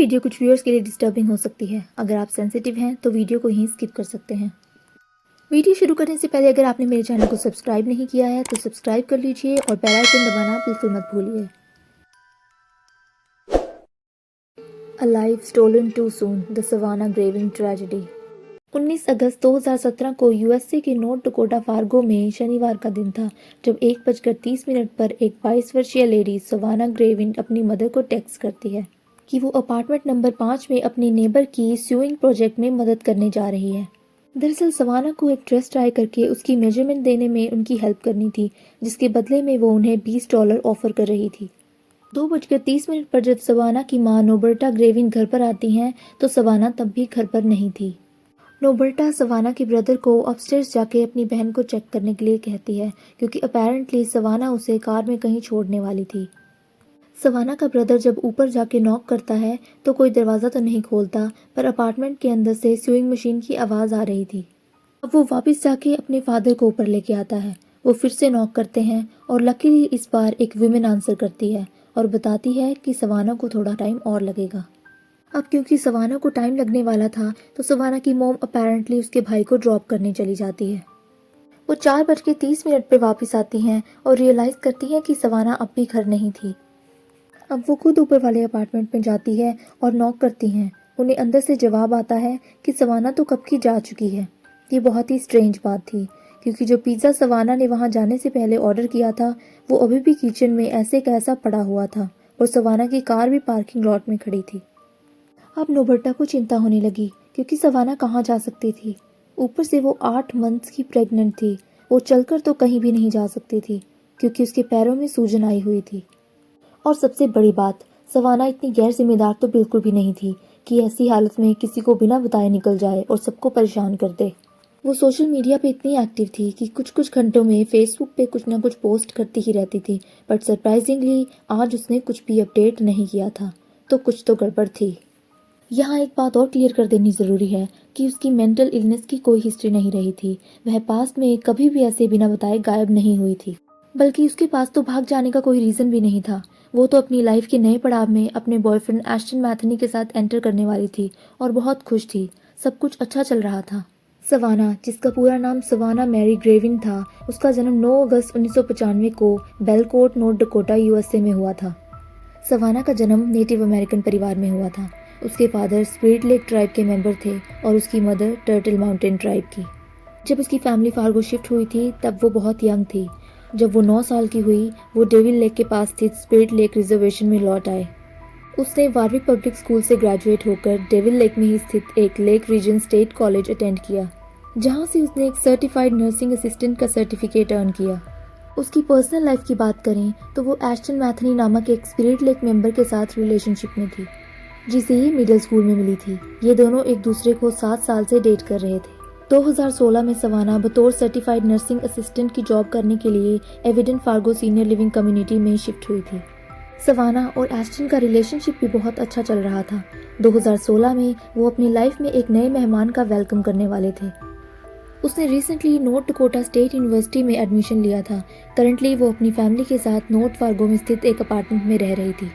Video कुछ viewers के लिए डिस्टर्बिंग हो सकती है। अगर आप सेंसिटिव हैं तो वीडियो को यहीं स्किप कर सकते हैं। वीडियो शुरू करने से पहले अगर आपने मेरे चैनल को सब्सक्राइब नहीं किया है तो सब्सक्राइब कर लीजिए और बेल आइकन दबाना बिल्कुल मत भूलिए। A life stolen too soon, the Savannah Graving Tragedy। 19 अगस्त 2017 को यूएसए के नॉर्थ डकोटा फार्गो में शनिवार का दिन था जब 1:30 पर एक 22 वर्षीय लेडी सवाना ग्रेविन अपनी मदर को टेक्स्ट करती है कि वो अपार्टमेंट नंबर 5 में अपने नेबर की स्यूइंग प्रोजेक्ट में मदद करने जा रही है। दरअसल सवाना को एक ड्रेस ट्राई करके उसकी मेजरमेंट देने में उनकी हेल्प करनी थी, जिसके बदले में वो उन्हें $20 ऑफर कर रही थी। 2:30 पर जब सवाना की मां नोबर्टा ग्रेविन घर पर आती हैं तो सवाना तब भी घर पर नहीं थी। नोबर्टा सवाना के ब्रदर को अपस्टेयर्स जाके अपनी बहन को चेक करने के लिए कहती है क्योंकि अपेरेंटली सवाना उसे कार में कहीं छोड़ने वाली थी। सवाना का ब्रदर जब ऊपर जाके नॉक करता है तो कोई दरवाज़ा तो नहीं खोलता, पर अपार्टमेंट के अंदर से स्यूइंग मशीन की आवाज़ आ रही थी। अब वो वापस जाके अपने फादर को ऊपर लेके आता है। वो फिर से नॉक करते हैं और लकीली इस बार एक विमेन आंसर करती है और बताती है कि सवाना को थोड़ा टाइम और लगेगा। अब क्योंकि सवाना को टाइम लगने वाला था तो सवाना की मॉम अपेरेंटली उसके भाई को ड्रॉप करने चली जाती है। वो 4:30 पे वापस आती हैं और रियलाइज़ करती हैं कि सवाना अब भी घर नहीं थी। अब वो खुद ऊपर वाले अपार्टमेंट में जाती है और नॉक करती हैं। उन्हें अंदर से जवाब आता है कि सवाना तो कब की जा चुकी है। ये बहुत ही स्ट्रेंज बात थी क्योंकि जो पिज़्ज़ा सवाना ने वहाँ जाने से पहले ऑर्डर किया था वो अभी भी किचन में ऐसे कैसा पड़ा हुआ था और सवाना की कार भी पार्किंग लॉट में खड़ी थी। अब नोबर्टा को चिंता होने लगी क्योंकि सवाना कहाँ जा सकती थी। ऊपर से वो 8 मंथ्स की प्रेग्नेंट थी। वो चलकर तो कहीं भी नहीं जा सकती थी क्योंकि उसके पैरों में सूजन आई हुई थी। और सबसे बड़ी बात, सवाना इतनी गैर जिम्मेदार तो बिल्कुल भी नहीं थी कि ऐसी हालत में किसी को बिना बताए निकल जाए और सबको परेशान कर दे। वो सोशल मीडिया पे इतनी एक्टिव थी कि कुछ घंटों में फेसबुक पे कुछ ना कुछ पोस्ट करती ही रहती थी, बट सरप्राइजिंगली आज उसने कुछ भी अपडेट नहीं किया था, तो कुछ तो गड़बड़ थी। यहाँ एक बात और क्लियर कर देनी ज़रूरी है कि उसकी मेंटल इलनेस की कोई हिस्ट्री नहीं रही थी। वह पास्ट में कभी भी ऐसे बिना बताए गायब नहीं हुई थी, बल्कि उसके पास तो भाग जाने का कोई रीज़न भी नहीं था। वो तो अपनी लाइफ के नए पड़ाव में अपने बॉयफ्रेंड एस्टन मैथनी के साथ एंटर करने वाली थी और बहुत खुश थी। सब कुछ अच्छा चल रहा था। सवाना, जिसका पूरा नाम सवाना मैरी ग्रेविन था, उसका जन्म 9 अगस्त 1995 को बेलकोट, नॉर्थ डकोटा, यूएसए में हुआ था। सवाना का जन्म नेटिव अमेरिकन परिवार में हुआ था। उसके फादर स्पिरिट लेक ट्राइब के मेंबर थे और उसकी मदर टर्टल माउंटेन ट्राइब की। जब उसकी फैमिली फार्गो शिफ्ट हुई थी तब वो बहुत यंग थी। जब वो 9 साल की हुई वो डेविल लेक के पास स्थित स्पिरिट लेक रिजर्वेशन में लौट आए। उसने वारविक पब्लिक स्कूल से ग्रेजुएट होकर डेविल लेक में ही स्थित एक Lake Region State College attend किया, जहाँ से उसने एक सर्टिफाइड नर्सिंग असिस्टेंट का सर्टिफिकेट अर्न किया। उसकी पर्सनल लाइफ की बात करें तो वो एस्टन मैथनी नामक एक स्पिरिट लेक मेंबर के साथ रिलेशनशिप में थी, जिसे ही मिडिल स्कूल में मिली थी। ये दोनों एक दूसरे को 7 साल से डेट कर रहे थे। 2016 में सवाना बतौर सर्टिफाइड नर्सिंग असिस्टेंट की जॉब करने के लिए evident Fargo senior living community में शिफ्ट हुई थी। सवाना और एस्टन का रिलेशनशिप भी बहुत अच्छा चल रहा था। 2016 में वो अपनी लाइफ में एक नए मेहमान का वेलकम करने वाले थे। उसने recently north Dakota state university में एडमिशन लिया था। करंटली वो अपनी फैमिली के साथ नॉर्थ फार्गो में स्थित एक अपार्टमेंट में रह रही थी।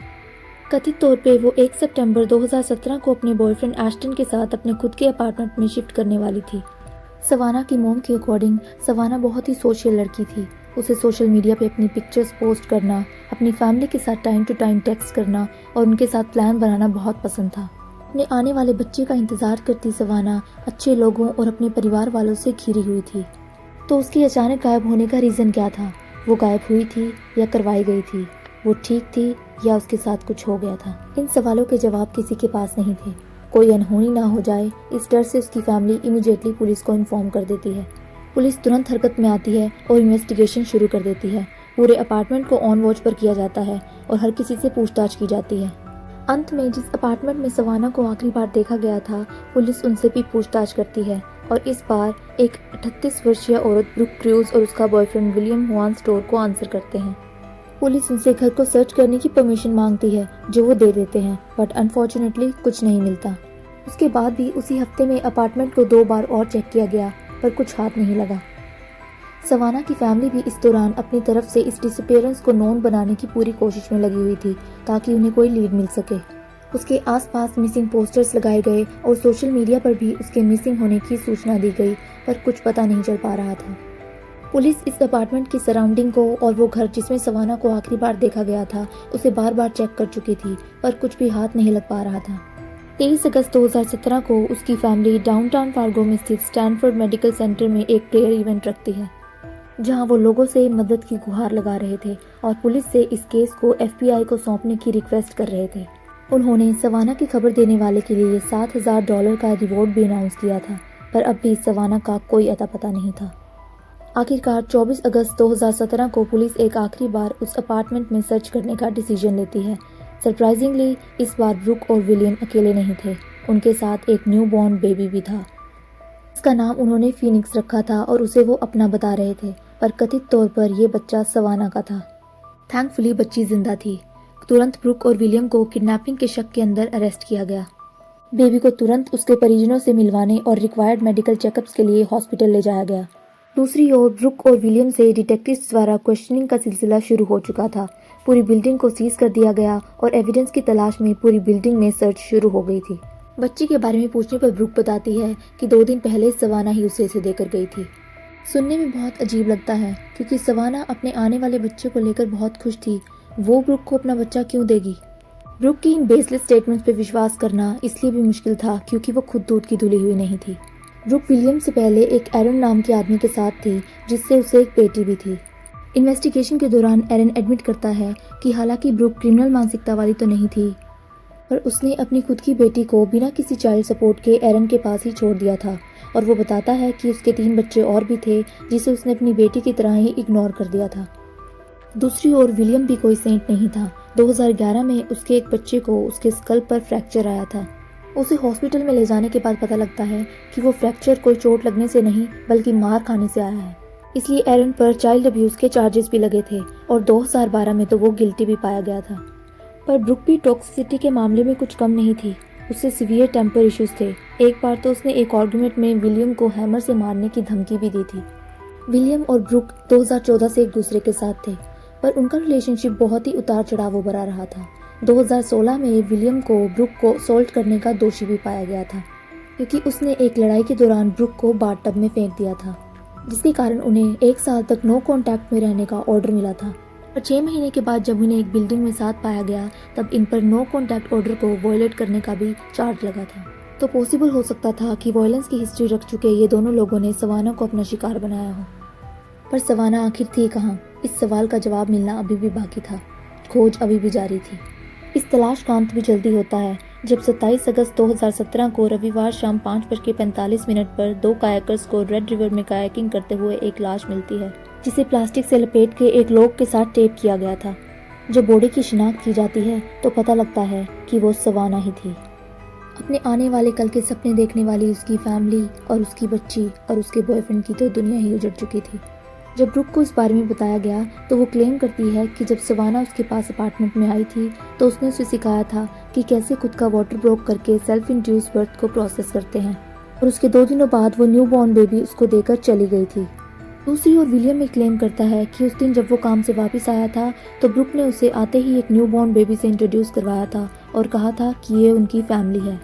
कथित तौर पे वो 1 सितंबर 2017 को अपने बॉयफ्रेंड एस्टन के साथ अपने खुद के अपार्टमेंट में शिफ्ट करने वाली थी। सवाना की मॉम के अकॉर्डिंग सवाना बहुत ही सोशल लड़की थी। उसे सोशल मीडिया पे अपनी पिक्चर्स पोस्ट करना, अपनी फैमिली के साथ टाइम टू टाइम टेक्स्ट करना और उनके साथ प्लान बनाना बहुत पसंद था। अपने आने वाले बच्चे का इंतज़ार करती सवाना अच्छे लोगों और अपने परिवार वालों से घिरी हुई थी। तो उसके अचानक गायब होने का रीज़न क्या था? वो गायब हुई थी या करवाई गई थी? वो ठीक थी या उसके साथ कुछ हो गया था? इन सवालों के जवाब किसी के पास नहीं थे। कोई अनहोनी ना हो जाए इस डर से उसकी फैमिली इमीडिएटली पुलिस को इन्फॉर्म कर देती है। पुलिस तुरंत हरकत में आती है और इन्वेस्टिगेशन शुरू कर देती है। पूरे अपार्टमेंट को ऑन वॉच पर किया जाता है और हर किसी से पूछताछ की जाती है। अंत में जिस अपार्टमेंट में सवाना को आखिरी बार देखा गया था, पुलिस उनसे भी पूछताछ करती है और इस बार एक 38 वर्षीय औरत ब्रुक क्रूज और उसका बॉयफ्रेंड विलियम हुआन स्टोर को आंसर करते हैं। पुलिस उनसे घर को सर्च करने की परमिशन मांगती है जो वो दे देते हैं, बट अनफॉर्चुनेटली कुछ नहीं मिलता। उसके बाद भी उसी हफ्ते में अपार्टमेंट को 2 बार और चेक किया गया पर कुछ हाथ नहीं लगा। सवाना की फैमिली भी इस दौरान अपनी तरफ से इस डिसअपीयरेंस को नोन बनाने की पूरी कोशिश में लगी हुई थी ताकि उन्हें कोई लीड मिल सके। उसके आसपास मिसिंग पोस्टर्स लगाए गए और सोशल मीडिया पर भी उसके मिसिंग होने की सूचना दी गई, पर कुछ पता नहीं चल पा रहा था। पुलिस इस अपार्टमेंट की सराउंडिंग को और वो घर जिसमें सवाना को आखिरी बार देखा गया था उसे बार बार चेक कर चुकी थी, पर कुछ भी हाथ नहीं लग पा रहा था। 23 अगस्त 2017 को उसकी फैमिली डाउनटाउन फार्गो में स्थित स्टैनफोर्ड मेडिकल सेंटर में एक प्रेयर इवेंट रखती है, जहां वो लोगों से मदद की गुहार लगा रहे थे और पुलिस से इस केस को FBI को सौंपने की रिक्वेस्ट कर रहे थे। उन्होंने सवाना की खबर देने वाले के लिए $7,000 का रिवॉर्ड भी अनाउंस किया था, पर अब भी सवाना का कोई अता पता नहीं था। आखिरकार 24 अगस्त 2017 को पुलिस एक आखिरी बार उस अपार्टमेंट में सर्च करने का डिसीजन लेती है। सरप्राइजिंगली इस बार ब्रुक और विलियम अकेले नहीं थे, उनके साथ एक न्यू बॉर्न बेबी भी था। इसका नाम उन्होंने फीनिक्स रखा था और उसे वो अपना बता रहे थे, पर कथित तौर पर यह बच्चा सवाना का था। थैंकफुली बच्ची जिंदा थी। तुरंत ब्रुक और विलियम को किडनैपिंग के शक के अंदर अरेस्ट किया गया। बेबी को तुरंत उसके परिजनों से मिलवाने और रिक्वायर्ड मेडिकल चेकअप्स के लिए हॉस्पिटल ले जाया गया। दूसरी ओर ब्रुक और विलियम से डिटेक्टिव्स द्वारा क्वेश्चनिंग का सिलसिला शुरू हो चुका था। पूरी बिल्डिंग को सीज कर दिया गया और एविडेंस की तलाश में पूरी बिल्डिंग में सर्च शुरू हो गई थी। बच्ची के बारे में पूछने पर ब्रुक बताती है कि 2 दिन पहले सवाना ही उसे इसे देकर गई थी। सुनने में बहुत अजीब लगता है क्योंकि सवाना अपने आने वाले बच्चे को लेकर बहुत खुश थी। वो ब्रुक को अपना बच्चा क्यों देगी? ब्रुक की इन बेसलेस स्टेटमेंट्स पर विश्वास करना इसलिए भी मुश्किल था क्योंकि वो खुद दूध की धुली हुई नहीं थी। ब्रुक विलियम से पहले एक एरन नाम के आदमी के साथ थी, जिससे उसे एक बेटी भी थी। इन्वेस्टिगेशन के दौरान एरन एडमिट करता है कि हालांकि ब्रुक क्रिमिनल मानसिकता वाली तो नहीं थी, पर उसने अपनी खुद की बेटी को बिना किसी चाइल्ड सपोर्ट के एरन के पास ही छोड़ दिया था। और वो बताता है कि उसके 3 बच्चे और भी थे जिसे उसने अपनी बेटी की तरह ही इग्नोर कर दिया था। दूसरी ओर विलियम भी कोई सेंट नहीं था। 2011 में उसके एक बच्चे को उसके स्कल पर फ्रैक्चर आया था। उसे हॉस्पिटल में ले जाने के बाद पता लगता है कि वो फ्रैक्चर कोई चोट लगने से नहीं बल्कि मार खाने से आया है। इसलिए एरन पर चाइल्ड अब्यूज के चार्जेस भी लगे थे और 2012 में तो वो गिल्टी भी पाया गया था। पर ब्रुक भी टॉक्सिसिटी के मामले में कुछ कम नहीं थी। उससे सीवियर टेम्पर इश्यूज थे। एक बार तो उसने एक आर्गुमेंट में विलियम को हैमर से मारने की धमकी भी दी थी। विलियम और ब्रुक 2014 से एक दूसरे के साथ थे, पर उनका रिलेशनशिप बहुत ही उतार चढ़ाव भरा रहा था। 2016 में विलियम को ब्रुक को असॉल्ट करने का दोषी भी पाया गया था, क्योंकि उसने एक लड़ाई के दौरान ब्रुक को बाथटब में फेंक दिया था, जिसके कारण उन्हें 1 साल तक नो कॉन्टैक्ट में रहने का ऑर्डर मिला था। और 6 महीने के बाद जब उन्हें एक बिल्डिंग में साथ पाया गया, तब इन पर नो कॉन्टैक्ट ऑर्डर को वॉयलेट करने का भी चार्ज लगा था। तो पॉसिबल हो सकता था कि वायलेंस की हिस्ट्री रख चुके ये दोनों लोगों ने सवाना को अपना शिकार बनाया हो। पर सवाना आखिर थी कहाँ? इस सवाल का जवाब मिलना अभी भी बाकी था। खोज अभी भी जारी थी। इस तलाश का अंत भी जल्दी होता है जब 27 अगस्त 2017 को रविवार शाम 5:45 पर 2 कायाकर्स को रेड रिवर में कायाकिंग करते हुए एक लाश मिलती है, जिसे प्लास्टिक से लपेट के एक लॉग के साथ टेप किया गया था। जब बॉडी की शिनाख्त की जाती है तो पता लगता है कि वो सवाना ही थी। अपने आने वाले कल के सपने देखने वाली उसकी फैमिली और उसकी बच्ची और उसके बॉयफ्रेंड की तो दुनिया ही उजड़ चुकी थी। जब ब्रुक को इस बारे में बताया गया तो वो क्लेम करती है कि जब सवाना उसके पास अपार्टमेंट में आई थी तो उसने उसे सिखाया था कि कैसे खुद का वाटर ब्रोक करके सेल्फ इंड्यूस बर्थ को प्रोसेस करते हैं, और उसके 2 दिनों बाद वो न्यू बॉर्न बेबी उसको देकर चली गई थी। दूसरी ओर विलियम भी क्लेम करता है कि उस दिन जब वो काम से वापस आया था तो ब्रुक ने उसे आते ही एक न्यू बॉर्न बेबी से इंट्रोड्यूस करवाया था और कहा था कि ये उनकी फैमिली है।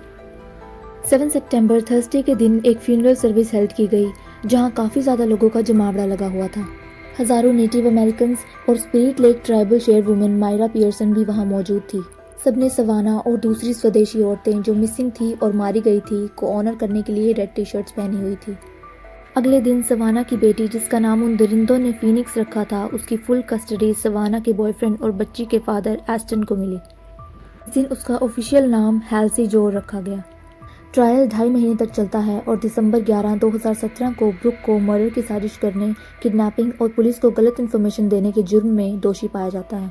7 सितंबर थर्सडे के दिन एक फ्यूनरल सर्विस हेल्ड की गई, जहां काफ़ी ज़्यादा लोगों का जमावड़ा लगा हुआ था। हज़ारों नेटिव अमेरिकन और Spirit Lake tribal chairwoman Myra Pearson भी वहां मौजूद थी। सबने सवाना और दूसरी स्वदेशी औरतें जो मिसिंग थी और मारी गई थी को ऑनर करने के लिए रेड टी-शर्ट्स पहनी हुई थी। अगले दिन सवाना की बेटी, जिसका नाम उन दरिंदों ने फीनिक्स रखा था, उसकी फुल कस्टडी सवाना के बॉयफ्रेंड और बच्ची के फादर एस्टन को मिली। इस दिन उसका ऑफिशियल नाम हैल्सी जो रखा गया। ट्रायल 2.5 महीने तक चलता है और दिसंबर 11, 2017 को ब्रुक को मर्डर की साजिश करने, किडनैपिंग और पुलिस को गलत इन्फॉर्मेशन देने के जुर्म में दोषी पाया जाता है।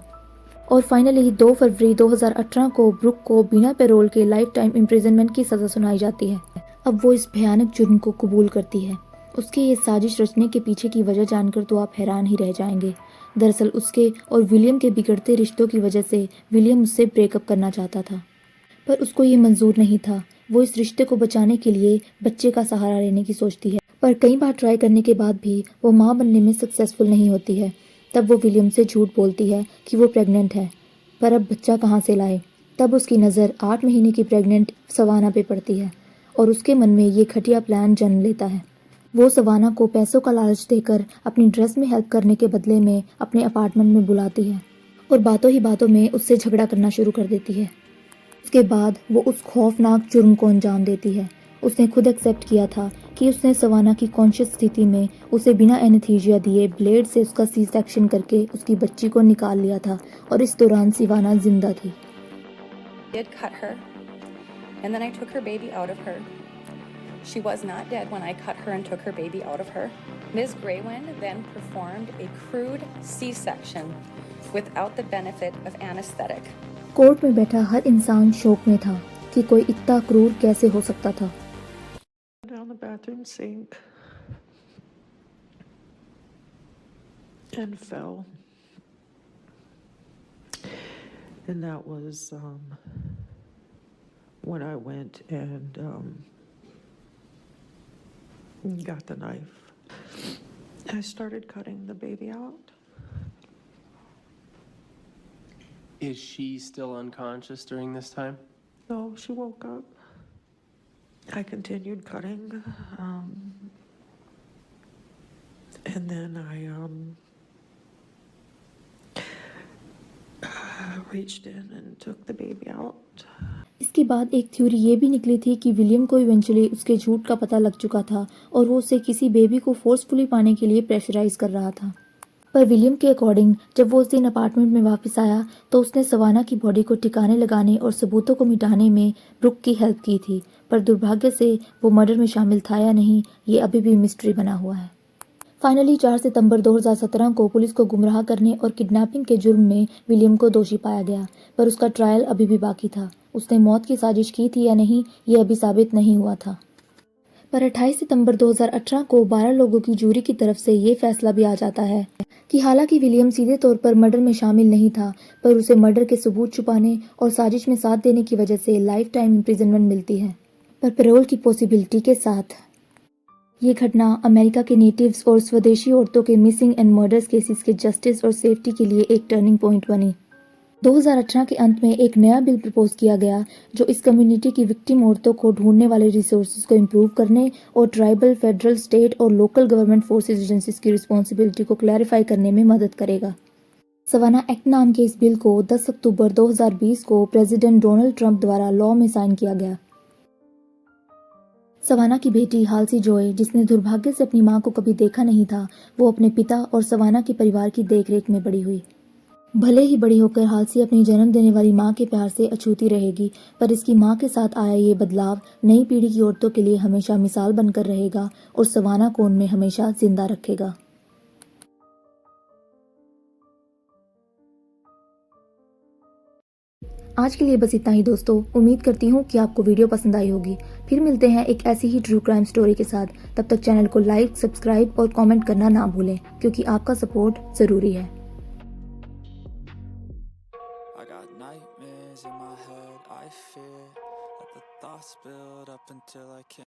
और फाइनली 2 फरवरी 2018 को ब्रुक को बिना पैरोल के लाइफ टाइम इम्प्रिजनमेंट की सज़ा सुनाई जाती है। अब वो इस भयानक जुर्म को कबूल करती है। उसके ये साजिश रचने के पीछे की वजह जानकर तो आप हैरान ही रह जाएंगे। दरअसल उसके और विलियम के बिगड़ते रिश्तों की वजह से विलियम उससे ब्रेकअप करना चाहता था, पर उसको ये मंजूर नहीं था। वो इस रिश्ते को बचाने के लिए बच्चे का सहारा लेने की सोचती है, पर कई बार ट्राई करने के बाद भी वो माँ बनने में सक्सेसफुल नहीं होती है। तब वो विलियम से झूठ बोलती है कि वो प्रेग्नेंट है, पर अब बच्चा कहाँ से लाए। तब उसकी नज़र 8 महीने की प्रेग्नेंट सवाना पे पड़ती है और उसके मन में ये घटिया प्लान जन्म लेता है। वो सवाना को पैसों का लालच देकर अपनी ड्रेस में हेल्प करने के बदले में अपने अपार्टमेंट में बुलाती है और बातों ही बातों में उससे झगड़ा करना शुरू कर देती है। उसके बाद वो उस खौफनाक जुर्म को अंजाम देती है। उसने खुद एक्सेप्ट किया था कि उसने सवाना की कॉन्शियस स्थिति में उसे बिना एनेस्थीसिया दिए ब्लेड से उसका सी सेक्शन करके उसकी बच्ची को निकाल लिया था और इस दौरान सवाना जिंदा थी। Did cut her, and then I took her baby out of her. She was not dead when I cut her and took her baby out of her. Ms. Graywin then performed a crude C-section without the benefit of anesthetic. Court में बैठा हर इंसान शौक में था कि कोई इतना क्रूर कैसे हो सकता था। Down the bathroom sink and fell. And that was when I went and got the knife. I started cutting the baby out. Is she still unconscious during this time? So she woke up. I continued cutting. And then I reached in and took the baby out. इसके बाद एक theory ये भी निकली थी कि William को eventually उसके झूठ का पता लग चुका था और वो उसे किसी बेबी को फोर्सफुली पाने के लिए प्रेशराइज कर रहा था। पर विलियम के अकॉर्डिंग जब वो उस दिन अपार्टमेंट में वापस आया तो उसने सवाना की बॉडी को ठिकाने लगाने और सबूतों को मिटाने में ब्रुक की हेल्प की थी, पर दुर्भाग्य से वो मर्डर में शामिल था या नहीं ये अभी भी मिस्ट्री बना हुआ है। फाइनली 4 सितंबर 2017 को पुलिस को गुमराह करने और किडनैपिंग के जुर्म में विलियम को दोषी पाया गया, पर उसका ट्रायल अभी भी बाकी था। उसने मौत की साजिश की थी या नहीं ये अभी साबित नहीं हुआ था। पर 28 सितंबर 2018 को 12 लोगों की जूरी की तरफ से ये फैसला भी आ जाता है कि हालांकि विलियम सीधे तौर पर मर्डर में शामिल नहीं था, पर उसे मर्डर के सबूत छुपाने और साजिश में साथ देने की वजह से लाइफ टाइम इम्प्रिजनमेंट मिलती है, पर पैरोल की पॉसिबिलिटी के साथ। ये घटना अमेरिका के नेटिव्स और स्वदेशी औरतों के मिसिंग एंड मर्डर्स केसेस के जस्टिस और सेफ्टी के लिए एक टर्निंग पॉइंट बनी। 2018 के अंत में एक नया बिल प्रपोज किया गया जो इस कम्युनिटी की विक्टिम औरतों को ढूंढने वाले रिसोर्सेज को इम्प्रूव करने और ट्राइबल, फेडरल, स्टेट और लोकल गवर्नमेंट फोर्सेज एजेंसीज की रिस्पॉन्सिबिलिटी को क्लैरिफाई करने में मदद करेगा। सवाना एक्ट नाम के इस बिल को 10 अक्टूबर 2020 को प्रेसिडेंट डोनाल्ड ट्रंप द्वारा लॉ में साइन किया गया। सवाना की बेटी हाल्सी जॉय, जिसने दुर्भाग्य से अपनी मां को कभी देखा नहीं था, वो अपने पिता और सवाना के परिवार की देखरेख में बड़ी हुई। भले ही बड़ी होकर हाल्सी अपनी जन्म देने वाली मां के प्यार से अछूती रहेगी, पर इसकी मां के साथ आया ये बदलाव नई पीढ़ी की औरतों के लिए हमेशा मिसाल बनकर रहेगा और सवाना को उनमें हमेशा जिंदा रखेगा। आज के लिए बस इतना ही दोस्तों। उम्मीद करती हूँ कि आपको वीडियो पसंद आई होगी। फिर मिलते हैं एक ऐसी ही ट्रू क्राइम स्टोरी के साथ। तब तक चैनल को लाइक, सब्सक्राइब और कमेंट करना ना भूलें, क्योंकि आपका सपोर्ट जरूरी है। I got nightmares in my head, I fear that the thoughts build up until I can't